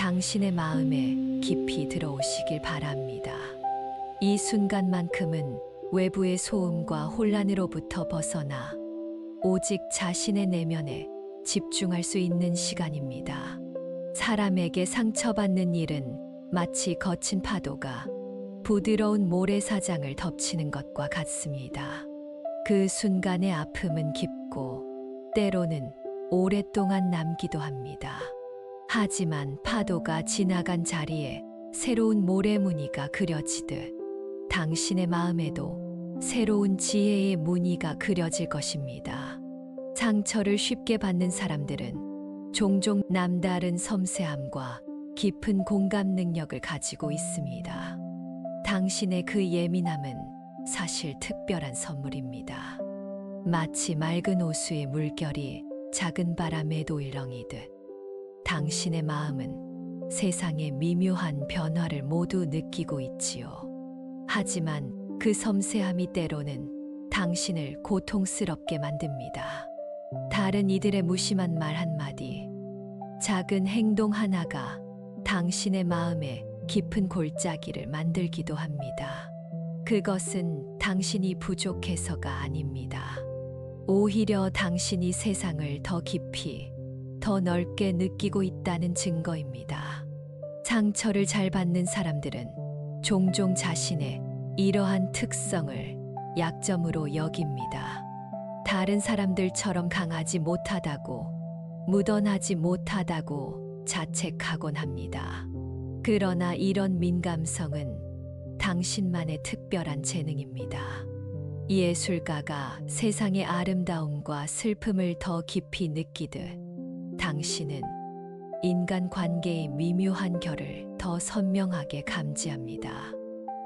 당신의 마음에 깊이 들어오시길 바랍니다. 이 순간만큼은 외부의 소음과 혼란으로부터 벗어나 오직 자신의 내면에 집중할 수 있는 시간입니다. 사람에게 상처받는 일은 마치 거친 파도가 부드러운 모래사장을 덮치는 것과 같습니다. 그 순간의 아픔은 깊고 때로는 오랫동안 남기도 합니다. 하지만 파도가 지나간 자리에 새로운 모래무늬가 그려지듯 당신의 마음에도 새로운 지혜의 무늬가 그려질 것입니다. 상처를 쉽게 받는 사람들은 종종 남다른 섬세함과 깊은 공감 능력을 가지고 있습니다. 당신의 그 예민함은 사실 특별한 선물입니다. 마치 맑은 호수의 물결이 작은 바람에도 일렁이듯 당신의 마음은 세상의 미묘한 변화를 모두 느끼고 있지요. 하지만 그 섬세함이 때로는 당신을 고통스럽게 만듭니다. 다른 이들의 무심한 말 한마디, 작은 행동 하나가 당신의 마음에 깊은 골짜기를 만들기도 합니다. 그것은 당신이 부족해서가 아닙니다. 오히려 당신이 세상을 더 깊이, 더 넓게 느끼고 있다는 증거입니다. 상처를 잘 받는 사람들은 종종 자신의 이러한 특성을 약점으로 여깁니다. 다른 사람들처럼 강하지 못하다고, 무던하지 못하다고 자책하곤 합니다. 그러나 이런 민감성은 당신만의 특별한 재능입니다. 예술가가 세상의 아름다움과 슬픔을 더 깊이 느끼듯 당신은 인간 관계의 미묘한 결을 더 선명하게 감지합니다.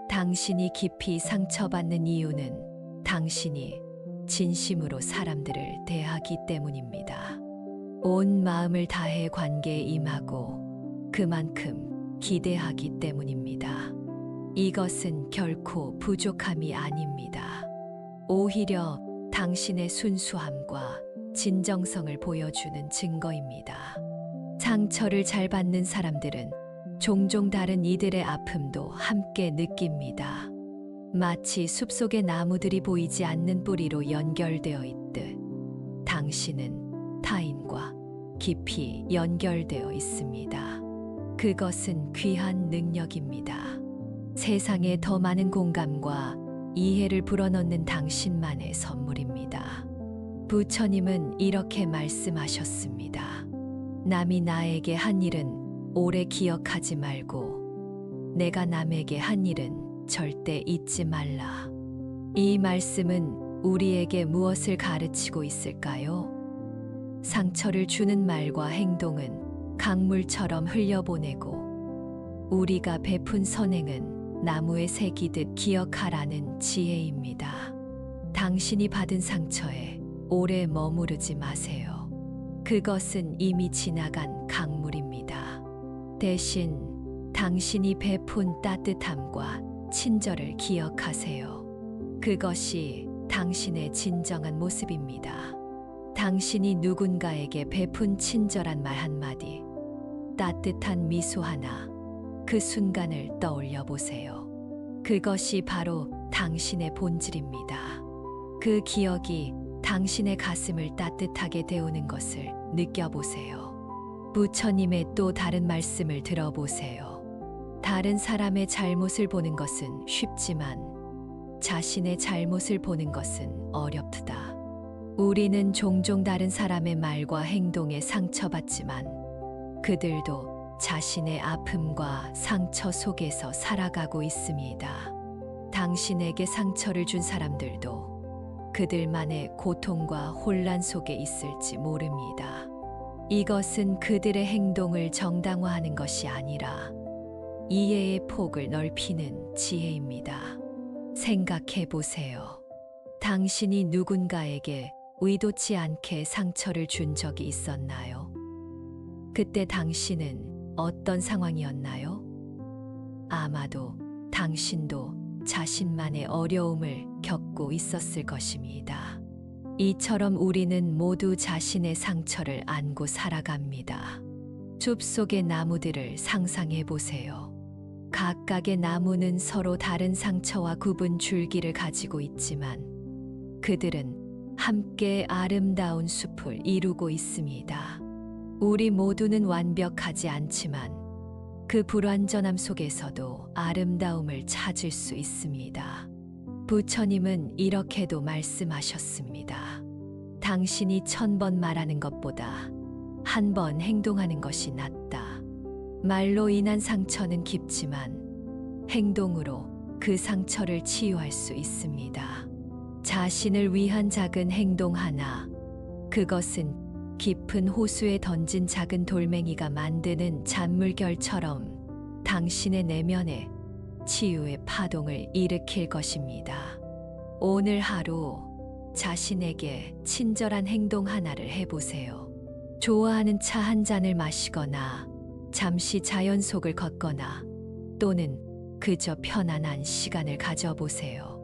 당신이 깊이 상처받는 이유는 당신이 진심으로 사람들을 대하기 때문입니다. 온 마음을 다해 관계에 임하고 그만큼 기대하기 때문입니다. 이것은 결코 부족함이 아닙니다. 오히려 당신의 순수함과 진정성을 보여주는 증거입니다. 상처를 잘 받는 사람들은 종종 다른 이들의 아픔도 함께 느낍니다. 마치 숲속의 나무들이 보이지 않는 뿌리로 연결되어 있듯 당신은 타인과 깊이 연결되어 있습니다. 그것은 귀한 능력입니다. 세상에 더 많은 공감과 이해를 불어넣는 당신만의 선물입니다. 부처님은 이렇게 말씀하셨습니다. 남이 나에게 한 일은 오래 기억하지 말고 내가 남에게 한 일은 절대 잊지 말라. 이 말씀은 우리에게 무엇을 가르치고 있을까요? 상처를 주는 말과 행동은 강물처럼 흘려보내고 우리가 베푼 선행은 나무에 새기듯 기억하라는 지혜입니다. 당신이 받은 상처에 오래 머무르지 마세요. 그것은 이미 지나간 강물입니다. 대신 당신이 베푼 따뜻함과 친절을 기억하세요. 그것이 당신의 진정한 모습입니다. 당신이 누군가에게 베푼 친절한 말 한마디, 따뜻한 미소 하나, 그 순간을 떠올려 보세요. 그것이 바로 당신의 본질입니다. 그 기억이 당신의 가슴을 따뜻하게 데우는 것을 느껴보세요. 부처님의 또 다른 말씀을 들어보세요. 다른 사람의 잘못을 보는 것은 쉽지만 자신의 잘못을 보는 것은 어렵다. 우리는 종종 다른 사람의 말과 행동에 상처받지만 그들도 자신의 아픔과 상처 속에서 살아가고 있습니다. 당신에게 상처를 준 사람들도 그들만의 고통과 혼란 속에 있을지 모릅니다. 이것은 그들의 행동을 정당화하는 것이 아니라 이해의 폭을 넓히는 지혜입니다. 생각해 보세요. 당신이 누군가에게 의도치 않게 상처를 준 적이 있었나요? 그때 당신은 어떤 상황이었나요? 아마도 당신도 자신만의 어려움을 겪고 있었을 것입니다. 이처럼 우리는 모두 자신의 상처를 안고 살아갑니다. 숲 속의 나무들을 상상해 보세요. 각각의 나무는 서로 다른 상처와 굽은 줄기를 가지고 있지만 그들은 함께 아름다운 숲을 이루고 있습니다. 우리 모두는 완벽하지 않지만 그 불완전함 속에서도 아름다움을 찾을 수 있습니다. 부처님은 이렇게도 말씀하셨습니다. 당신이 1000번 말하는 것보다 한 번 행동하는 것이 낫다. 말로 인한 상처는 깊지만 행동으로 그 상처를 치유할 수 있습니다. 자신을 위한 작은 행동 하나, 그것은 깊은 호수에 던진 작은 돌멩이가 만드는 잔물결처럼 당신의 내면에 치유의 파동을 일으킬 것입니다. 오늘 하루 자신에게 친절한 행동 하나를 해보세요. 좋아하는 차 한 잔을 마시거나 잠시 자연 속을 걷거나 또는 그저 편안한 시간을 가져보세요.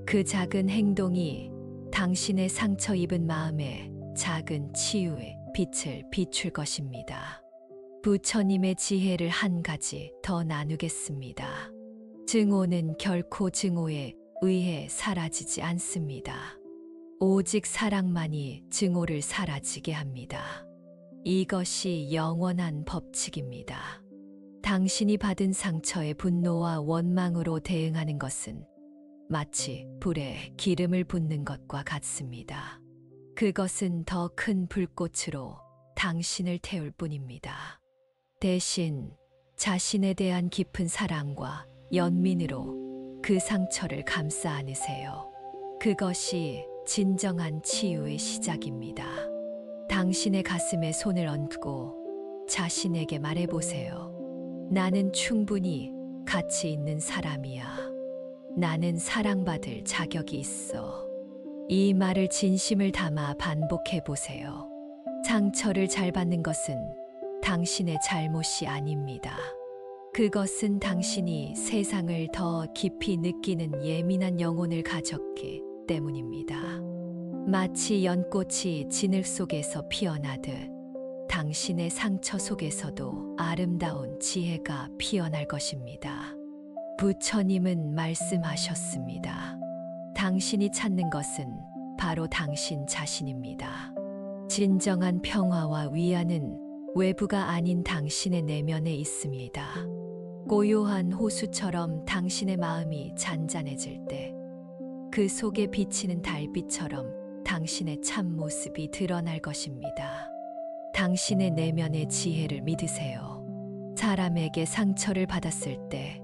그 작은 행동이 당신의 상처 입은 마음에 작은 치유의 빛을 비출 것입니다. 부처님의 지혜를 한 가지 더 나누겠습니다. 증오는 결코 증오에 의해 사라지지 않습니다. 오직 사랑만이 증오를 사라지게 합니다. 이것이 영원한 법칙입니다. 당신이 받은 상처의 분노와 원망으로 대응하는 것은 마치 불에 기름을 붓는 것과 같습니다. 그것은 더 큰 불꽃으로 당신을 태울 뿐입니다. 대신 자신에 대한 깊은 사랑과 연민으로 그 상처를 감싸 안으세요. 그것이 진정한 치유의 시작입니다. 당신의 가슴에 손을 얹고 자신에게 말해보세요. 나는 충분히 가치 있는 사람이야. 나는 사랑받을 자격이 있어. 이 말을 진심을 담아 반복해 보세요. 상처를 잘 받는 것은 당신의 잘못이 아닙니다. 그것은 당신이 세상을 더 깊이 느끼는 예민한 영혼을 가졌기 때문입니다. 마치 연꽃이 진흙 속에서 피어나듯 당신의 상처 속에서도 아름다운 지혜가 피어날 것입니다. 부처님은 말씀하셨습니다. 당신이 찾는 것은 바로 당신 자신입니다. 진정한 평화와 위안은 외부가 아닌 당신의 내면에 있습니다. 고요한 호수처럼 당신의 마음이 잔잔해질 때 그 속에 비치는 달빛처럼 당신의 참모습이 드러날 것입니다. 당신의 내면의 지혜를 믿으세요. 사람에게 상처를 받았을 때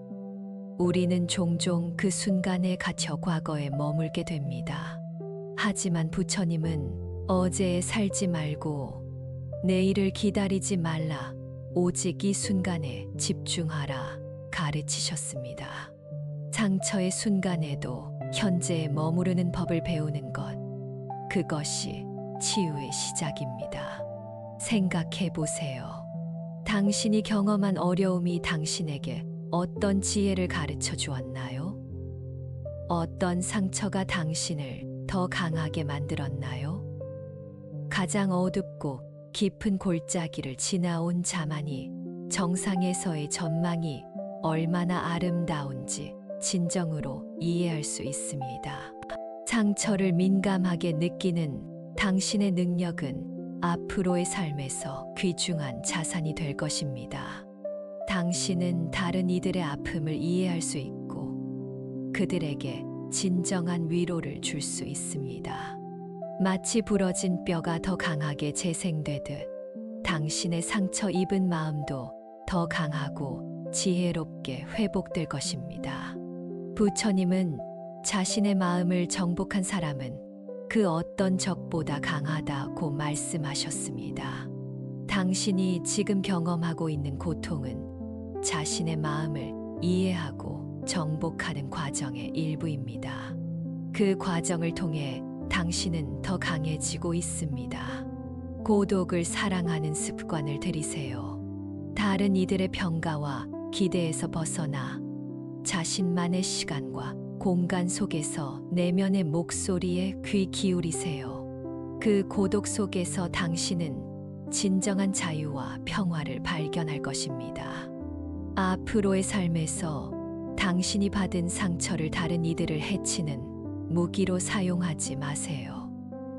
우리는 종종 그 순간에 갇혀 과거에 머물게 됩니다. 하지만 부처님은 어제에 살지 말고 내일을 기다리지 말라, 오직 이 순간에 집중하라 가르치셨습니다. 상처의 순간에도 현재에 머무르는 법을 배우는 것, 그것이 치유의 시작입니다. 생각해 보세요. 당신이 경험한 어려움이 당신에게 어떤 지혜를 가르쳐 주었나요? 어떤 상처가 당신을 더 강하게 만들었나요? 가장 어둡고 깊은 골짜기를 지나온 자만이 정상에서의 전망이 얼마나 아름다운지 진정으로 이해할 수 있습니다. 상처를 민감하게 느끼는 당신의 능력은 앞으로의 삶에서 귀중한 자산이 될 것입니다. 당신은 다른 이들의 아픔을 이해할 수 있고 그들에게 진정한 위로를 줄 수 있습니다. 마치 부러진 뼈가 더 강하게 재생되듯 당신의 상처 입은 마음도 더 강하고 지혜롭게 회복될 것입니다. 부처님은 자신의 마음을 정복한 사람은 그 어떤 적보다 강하다고 말씀하셨습니다. 당신이 지금 경험하고 있는 고통은 자신의 마음을 이해하고 정복하는 과정의 일부입니다. 그 과정을 통해 당신은 더 강해지고 있습니다. 고독을 사랑하는 습관을 들이세요. 다른 이들의 평가와 기대에서 벗어나 자신만의 시간과 공간 속에서 내면의 목소리에 귀 기울이세요. 그 고독 속에서 당신은 진정한 자유와 평화를 발견할 것입니다. 앞으로의 삶에서 당신이 받은 상처를 다른 이들을 해치는 무기로 사용하지 마세요.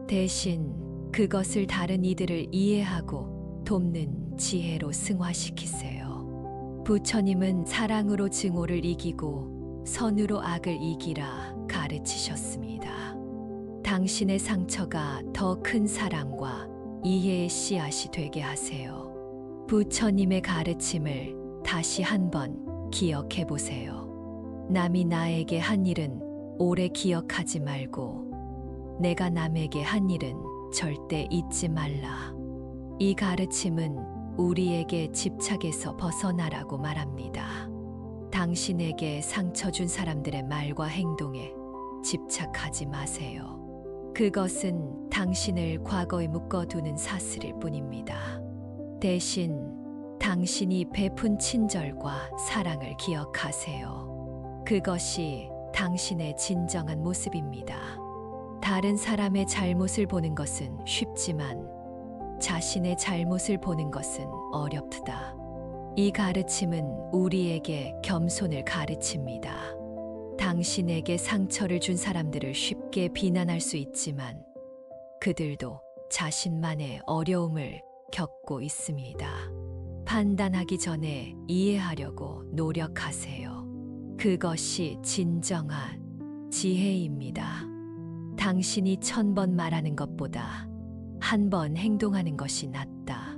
대신 그것을 다른 이들을 이해하고 돕는 지혜로 승화시키세요. 부처님은 사랑으로 증오를 이기고 선으로 악을 이기라 가르치셨습니다. 당신의 상처가 더 큰 사랑과 이해의 씨앗이 되게 하세요. 부처님의 가르침을 다시 한번 기억해 보세요. 남이 나에게 한 일은 오래 기억하지 말고 내가 남에게 한 일은 절대 잊지 말라. 이 가르침은 우리에게 집착에서 벗어나라고 말합니다. 당신에게 상처 준 사람들의 말과 행동에 집착하지 마세요. 그것은 당신을 과거에 묶어두는 사슬일 뿐입니다. 대신 당신이 베푼 친절과 사랑을 기억하세요. 그것이 당신의 진정한 모습입니다. 다른 사람의 잘못을 보는 것은 쉽지만 자신의 잘못을 보는 것은 어렵다. 이 가르침은 우리에게 겸손을 가르칩니다. 당신에게 상처를 준 사람들을 쉽게 비난할 수 있지만 그들도 자신만의 어려움을 겪고 있습니다. 판단하기 전에 이해하려고 노력하세요. 그것이 진정한 지혜입니다. 당신이 1000번 말하는 것보다 한 번 행동하는 것이 낫다.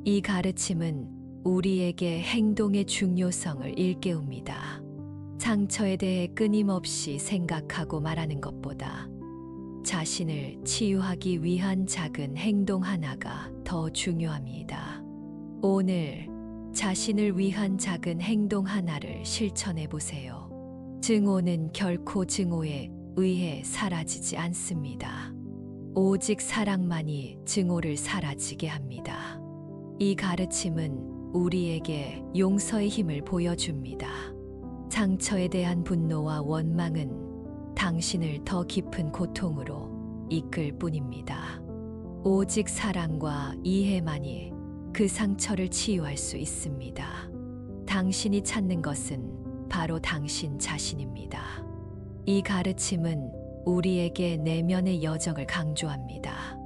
이 가르침은 우리에게 행동의 중요성을 일깨웁니다. 상처에 대해 끊임없이 생각하고 말하는 것보다 자신을 치유하기 위한 작은 행동 하나가 더 중요합니다. 오늘 자신을 위한 작은 행동 하나를 실천해 보세요. 증오는 결코 증오에 의해 사라지지 않습니다. 오직 사랑만이 증오를 사라지게 합니다. 이 가르침은 우리에게 용서의 힘을 보여줍니다. 상처에 대한 분노와 원망은 당신을 더 깊은 고통으로 이끌 뿐입니다. 오직 사랑과 이해만이 그 상처를 치유할 수 있습니다. 당신이 찾는 것은 바로 당신 자신입니다. 이 가르침은 우리에게 내면의 여정을 강조합니다.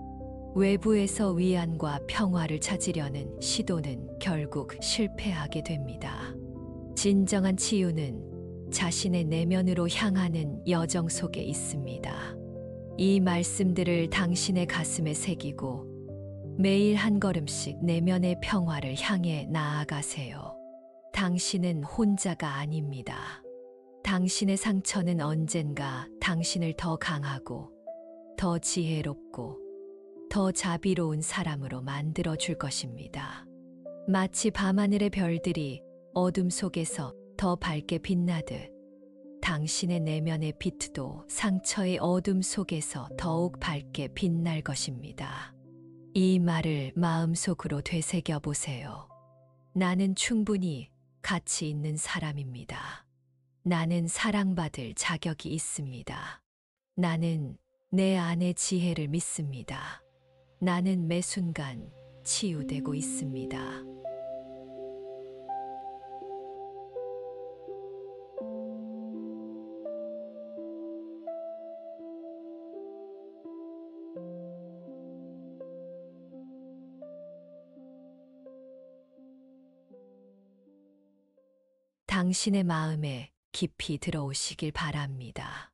외부에서 위안과 평화를 찾으려는 시도는 결국 실패하게 됩니다. 진정한 치유는 자신의 내면으로 향하는 여정 속에 있습니다. 이 말씀들을 당신의 가슴에 새기고 매일 한 걸음씩 내면의 평화를 향해 나아가세요. 당신은 혼자가 아닙니다. 당신의 상처는 언젠가 당신을 더 강하고, 더 지혜롭고, 더 자비로운 사람으로 만들어 줄 것입니다. 마치 밤하늘의 별들이 어둠 속에서 더 밝게 빛나듯 당신의 내면의 빛도 상처의 어둠 속에서 더욱 밝게 빛날 것입니다. 이 말을 마음속으로 되새겨 보세요. 나는 충분히 가치 있는 사람입니다. 나는 사랑받을 자격이 있습니다. 나는 내 안의 지혜를 믿습니다. 나는 매 순간 치유되고 있습니다. 당신의 마음에 깊이 들어오시길 바랍니다.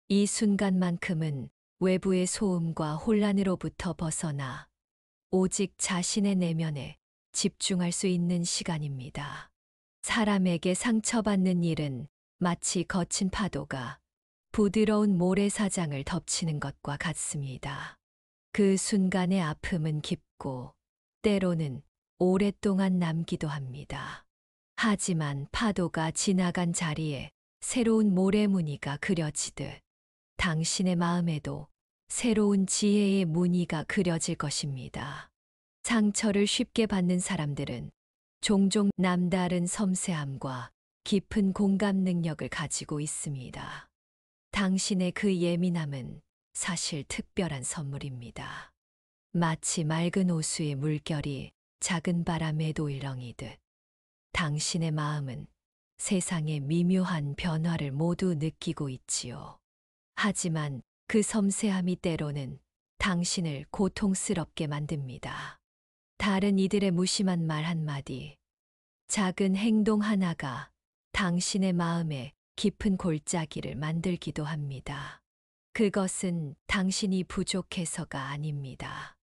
이 순간만큼은 외부의 소음과 혼란으로부터 벗어나 오직 자신의 내면에 집중할 수 있는 시간입니다. 사람에게 상처받는 일은 마치 거친 파도가 부드러운 모래사장을 덮치는 것과 같습니다. 그 순간의 아픔은 깊고 때로는 오랫동안 남기도 합니다. 하지만 파도가 지나간 자리에 새로운 모래무늬가 그려지듯 당신의 마음에도 새로운 지혜의 무늬가 그려질 것입니다. 상처를 쉽게 받는 사람들은 종종 남다른 섬세함과 깊은 공감 능력을 가지고 있습니다. 당신의 그 예민함은 사실 특별한 선물입니다. 마치 맑은 호수의 물결이 작은 바람에 도일렁이듯 당신의 마음은 세상의 미묘한 변화를 모두 느끼고 있지요. 하지만 그 섬세함이 때로는 당신을 고통스럽게 만듭니다. 다른 이들의 무심한 말 한마디, 작은 행동 하나가 당신의 마음에 깊은 골짜기를 만들기도 합니다. 그것은 당신이 부족해서가 아닙니다.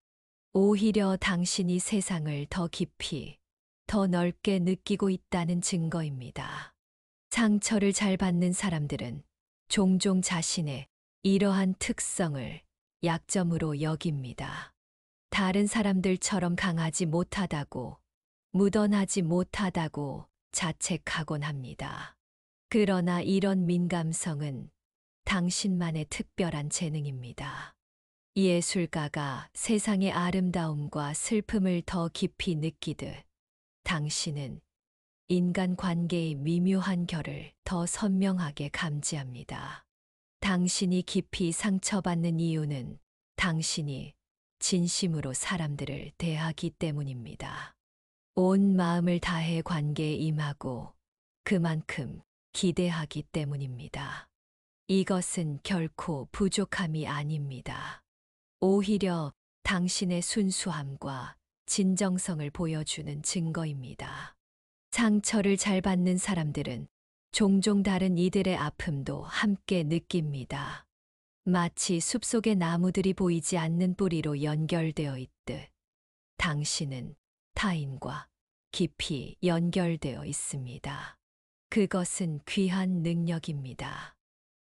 오히려 당신이 세상을 더 깊이, 더 넓게 느끼고 있다는 증거입니다. 상처를 잘 받는 사람들은 종종 자신의 이러한 특성을 약점으로 여깁니다. 다른 사람들처럼 강하지 못하다고, 묻어나지 못하다고 자책하곤 합니다. 그러나 이런 민감성은 당신만의 특별한 재능입니다. 예술가가 세상의 아름다움과 슬픔을 더 깊이 느끼듯 당신은 인간 관계의 미묘한 결을 더 선명하게 감지합니다. 당신이 깊이 상처받는 이유는 당신이 진심으로 사람들을 대하기 때문입니다. 온 마음을 다해 관계에 임하고 그만큼 기대하기 때문입니다. 이것은 결코 부족함이 아닙니다. 오히려 당신의 순수함과 진정성을 보여주는 증거입니다. 상처를 잘 받는 사람들은 종종 다른 이들의 아픔도 함께 느낍니다. 마치 숲속의 나무들이 보이지 않는 뿌리로 연결되어 있듯 당신은 타인과 깊이 연결되어 있습니다. 그것은 귀한 능력입니다.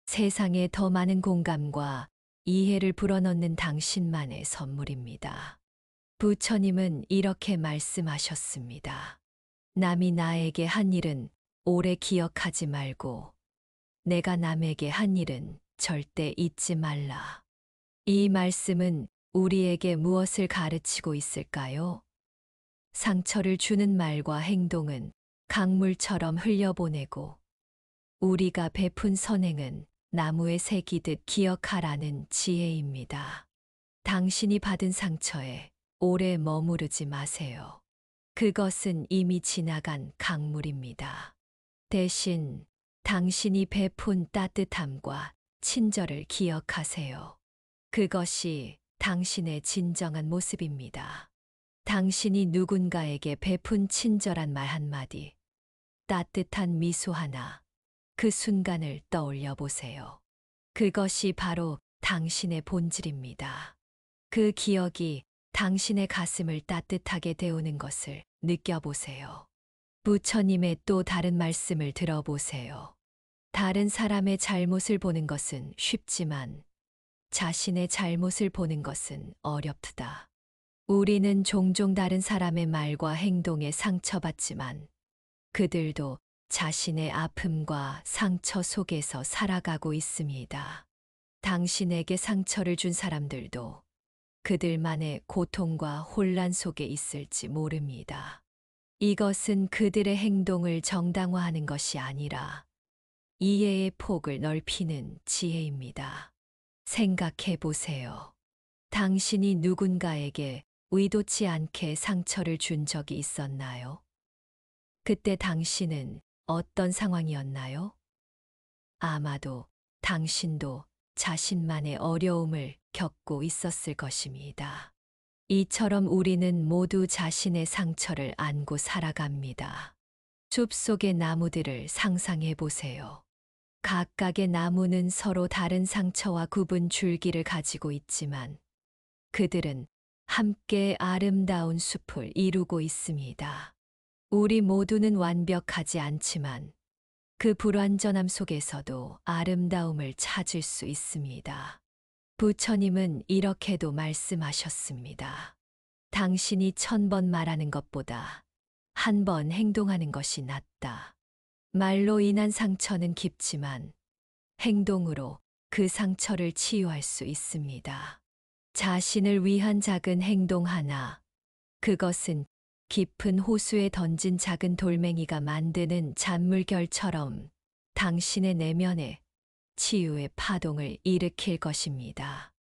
세상에 더 많은 공감과 이해를 불어넣는 당신만의 선물입니다. 부처님은 이렇게 말씀하셨습니다. 남이 나에게 한 일은 오래 기억하지 말고 내가 남에게 한 일은 절대 잊지 말라. 이 말씀은 우리에게 무엇을 가르치고 있을까요? 상처를 주는 말과 행동은 강물처럼 흘려보내고 우리가 베푼 선행은 나무에 새기듯 기억하라는 지혜입니다. 당신이 받은 상처에 오래 머무르지 마세요. 그것은 이미 지나간 강물입니다. 대신 당신이 베푼 따뜻함과 친절을 기억하세요. 그것이 당신의 진정한 모습입니다. 당신이 누군가에게 베푼 친절한 말 한마디, 따뜻한 미소 하나, 그 순간을 떠올려 보세요. 그것이 바로 당신의 본질입니다. 그 기억이 당신의 가슴을 따뜻하게 데우는 것을 느껴보세요. 부처님의 또 다른 말씀을 들어보세요. 다른 사람의 잘못을 보는 것은 쉽지만 자신의 잘못을 보는 것은 어렵다. 우리는 종종 다른 사람의 말과 행동에 상처받지만 그들도 자신의 아픔과 상처 속에서 살아가고 있습니다. 당신에게 상처를 준 사람들도 그들만의 고통과 혼란 속에 있을지 모릅니다. 이것은 그들의 행동을 정당화하는 것이 아니라 이해의 폭을 넓히는 지혜입니다. 생각해 보세요. 당신이 누군가에게 의도치 않게 상처를 준 적이 있었나요? 그때 당신은 어떤 상황이었나요? 아마도 당신도 자신만의 어려움을 겪고 있었을 것입니다. 이처럼 우리는 모두 자신의 상처를 안고 살아갑니다. 숲 속의 나무들을 상상해 보세요. 각각의 나무는 서로 다른 상처와 굽은 줄기를 가지고 있지만 그들은 함께 아름다운 숲을 이루고 있습니다. 우리 모두는 완벽하지 않지만 그 불완전함 속에서도 아름다움을 찾을 수 있습니다. 부처님은 이렇게도 말씀하셨습니다. 당신이 1000번 말하는 것보다 한 번 행동하는 것이 낫다. 말로 인한 상처는 깊지만 행동으로 그 상처를 치유할 수 있습니다. 자신을 위한 작은 행동 하나, 그것은 깊은 호수에 던진 작은 돌멩이가 만드는 잔물결처럼 당신의 내면에 치유의 파동을 일으킬 것입니다.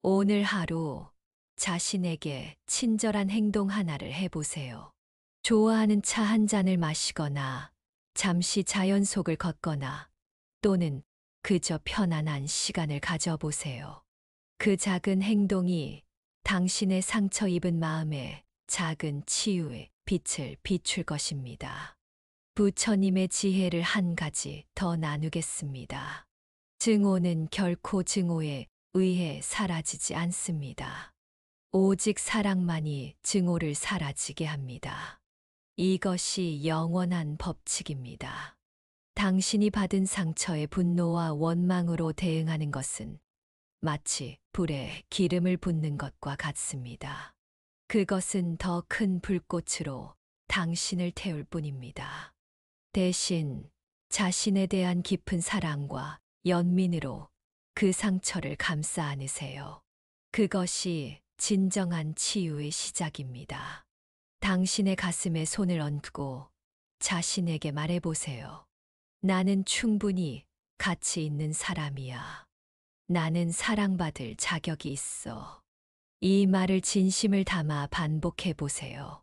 오늘 하루 자신에게 친절한 행동 하나를 해보세요. 좋아하는 차 한 잔을 마시거나, 잠시 자연 속을 걷거나, 또는 그저 편안한 시간을 가져보세요. 그 작은 행동이 당신의 상처 입은 마음에 작은 치유의 빛을 비출 것입니다. 부처님의 지혜를 한 가지 더 나누겠습니다. 증오는 결코 증오에 의해 사라지지 않습니다. 오직 사랑만이 증오를 사라지게 합니다. 이것이 영원한 법칙입니다. 당신이 받은 상처의 분노와 원망으로 대응하는 것은 마치 불에 기름을 붓는 것과 같습니다. 그것은 더 큰 불꽃으로 당신을 태울 뿐입니다. 대신 자신에 대한 깊은 사랑과 연민으로 그 상처를 감싸 안으세요. 그것이 진정한 치유의 시작입니다. 당신의 가슴에 손을 얹고 자신에게 말해보세요. 나는 충분히 가치 있는 사람이야. 나는 사랑받을 자격이 있어. 이 말을 진심을 담아 반복해 보세요.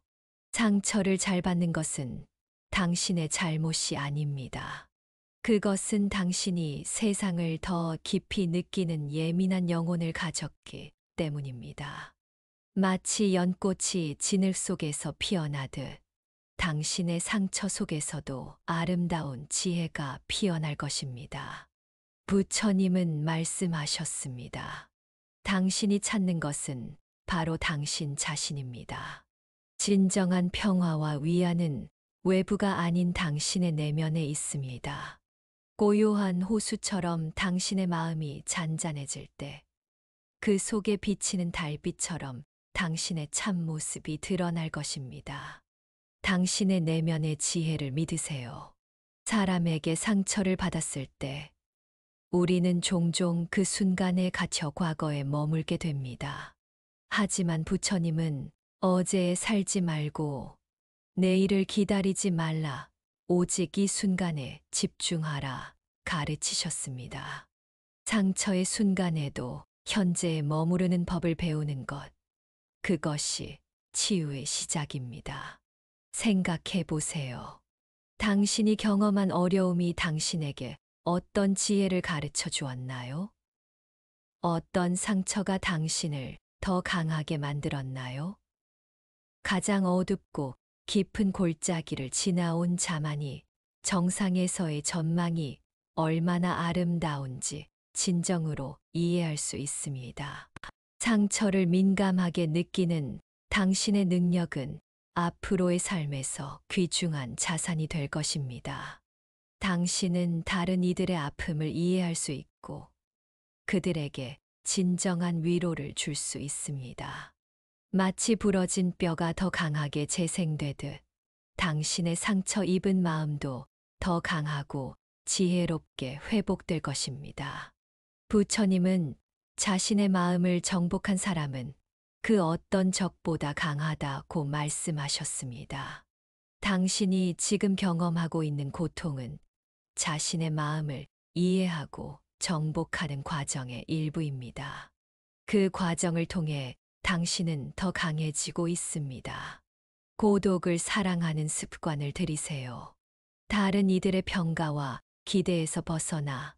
상처를 잘 받는 것은 당신의 잘못이 아닙니다. 그것은 당신이 세상을 더 깊이 느끼는 예민한 영혼을 가졌기 때문입니다. 마치 연꽃이 진흙 속에서 피어나듯 당신의 상처 속에서도 아름다운 지혜가 피어날 것입니다. 부처님은 말씀하셨습니다. 당신이 찾는 것은 바로 당신 자신입니다. 진정한 평화와 위안은 외부가 아닌 당신의 내면에 있습니다. 고요한 호수처럼 당신의 마음이 잔잔해질 때, 그 속에 비치는 달빛처럼 당신의 참모습이 드러날 것입니다. 당신의 내면의 지혜를 믿으세요. 사람에게 상처를 받았을 때, 우리는 종종 그 순간에 갇혀 과거에 머물게 됩니다. 하지만 부처님은 어제에 살지 말고 내일을 기다리지 말라, 오직 이 순간에 집중하라 가르치셨습니다. 상처의 순간에도 현재에 머무르는 법을 배우는 것, 그것이 치유의 시작입니다. 생각해 보세요. 당신이 경험한 어려움이 당신에게 어떤 지혜를 가르쳐 주었나요? 어떤 상처가 당신을 더 강하게 만들었나요? 가장 어둡고 깊은 골짜기를 지나온 자만이 정상에서의 전망이 얼마나 아름다운지 진정으로 이해할 수 있습니다. 상처를 민감하게 느끼는 당신의 능력은 앞으로의 삶에서 귀중한 자산이 될 것입니다. 당신은 다른 이들의 아픔을 이해할 수 있고 그들에게 진정한 위로를 줄 수 있습니다. 마치 부러진 뼈가 더 강하게 재생되듯 당신의 상처 입은 마음도 더 강하고 지혜롭게 회복될 것입니다. 부처님은 자신의 마음을 정복한 사람은 그 어떤 적보다 강하다고 말씀하셨습니다. 당신이 지금 경험하고 있는 고통은 자신의 마음을 이해하고 정복하는 과정의 일부입니다. 그 과정을 통해 당신은 더 강해지고 있습니다. 고독을 사랑하는 습관을 들이세요. 다른 이들의 평가와 기대에서 벗어나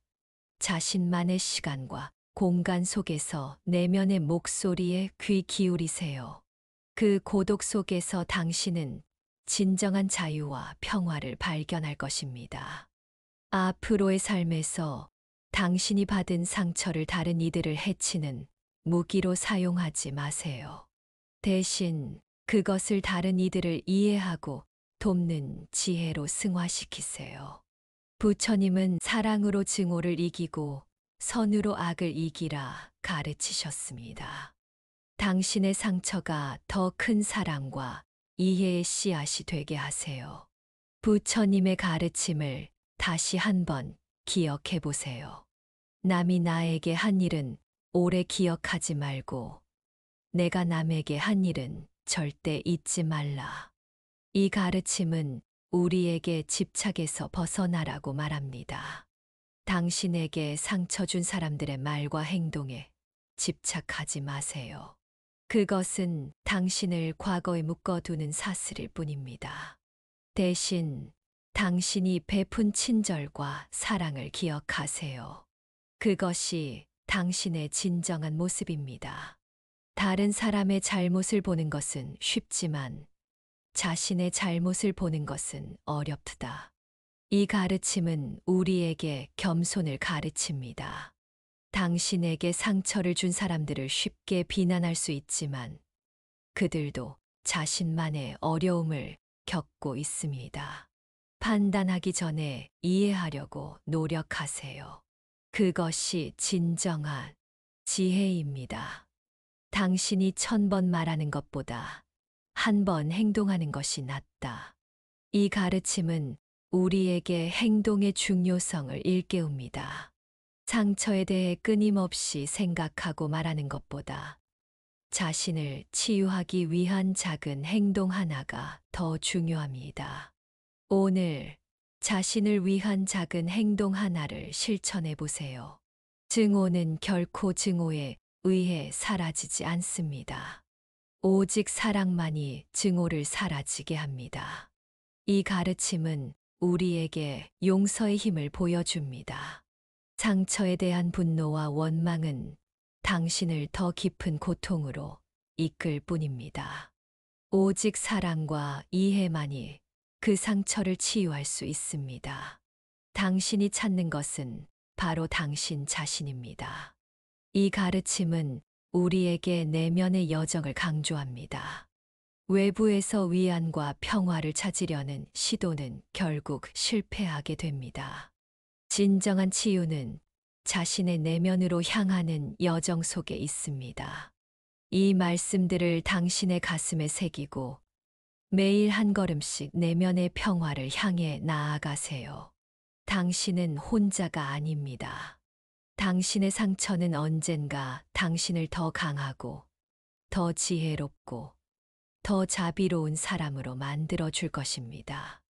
자신만의 시간과 공간 속에서 내면의 목소리에 귀 기울이세요. 그 고독 속에서 당신은 진정한 자유와 평화를 발견할 것입니다. 앞으로의 삶에서 당신이 받은 상처를 다른 이들을 해치는 무기로 사용하지 마세요. 대신 그것을 다른 이들을 이해하고 돕는 지혜로 승화시키세요. 부처님은 사랑으로 증오를 이기고 선으로 악을 이기라 가르치셨습니다. 당신의 상처가 더 큰 사랑과 이해의 씨앗이 되게 하세요. 부처님의 가르침을 다시 한번 기억해 보세요. 남이 나에게 한 일은 오래 기억하지 말고 내가 남에게 한 일은 절대 잊지 말라. 이 가르침은 우리에게 집착에서 벗어나라고 말합니다. 당신에게 상처 준 사람들의 말과 행동에 집착하지 마세요. 그것은 당신을 과거에 묶어두는 사슬일 뿐입니다. 대신 당신이 베푼 친절과 사랑을 기억하세요. 그것이 당신의 진정한 모습입니다. 다른 사람의 잘못을 보는 것은 쉽지만 자신의 잘못을 보는 것은 어렵다. 이 가르침은 우리에게 겸손을 가르칩니다. 당신에게 상처를 준 사람들을 쉽게 비난할 수 있지만 그들도 자신만의 어려움을 겪고 있습니다. 판단하기 전에 이해하려고 노력하세요. 그것이 진정한 지혜입니다. 당신이 1000번 말하는 것보다 한 번 행동하는 것이 낫다. 이 가르침은 우리에게 행동의 중요성을 일깨웁니다. 상처에 대해 끊임없이 생각하고 말하는 것보다 자신을 치유하기 위한 작은 행동 하나가 더 중요합니다. 오늘 자신을 위한 작은 행동 하나를 실천해 보세요. 증오는 결코 증오에 의해 사라지지 않습니다. 오직 사랑만이 증오를 사라지게 합니다. 이 가르침은 우리에게 용서의 힘을 보여줍니다. 상처에 대한 분노와 원망은 당신을 더 깊은 고통으로 이끌 뿐입니다. 오직 사랑과 이해만이 그 상처를 치유할 수 있습니다. 당신이 찾는 것은 바로 당신 자신입니다. 이 가르침은 우리에게 내면의 여정을 강조합니다. 외부에서 위안과 평화를 찾으려는 시도는 결국 실패하게 됩니다. 진정한 치유는 자신의 내면으로 향하는 여정 속에 있습니다. 이 말씀들을 당신의 가슴에 새기고 매일 한 걸음씩 내면의 평화를 향해 나아가세요. 당신은 혼자가 아닙니다. 당신의 상처는 언젠가 당신을 더 강하고, 더 지혜롭고, 더 자비로운 사람으로 만들어 줄 것입니다.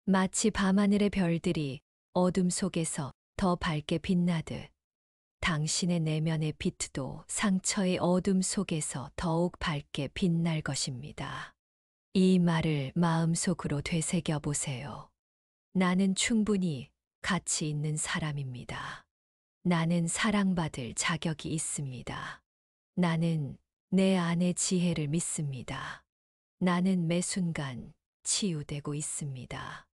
마치 밤하늘의 별들이 어둠 속에서 더 밝게 빛나듯 당신의 내면의 빛도 상처의 어둠 속에서 더욱 밝게 빛날 것입니다. 이 말을 마음속으로 되새겨 보세요. 나는 충분히 가치 있는 사람입니다. 나는 사랑받을 자격이 있습니다. 나는 내 안의 지혜를 믿습니다. 나는 매 순간 치유되고 있습니다.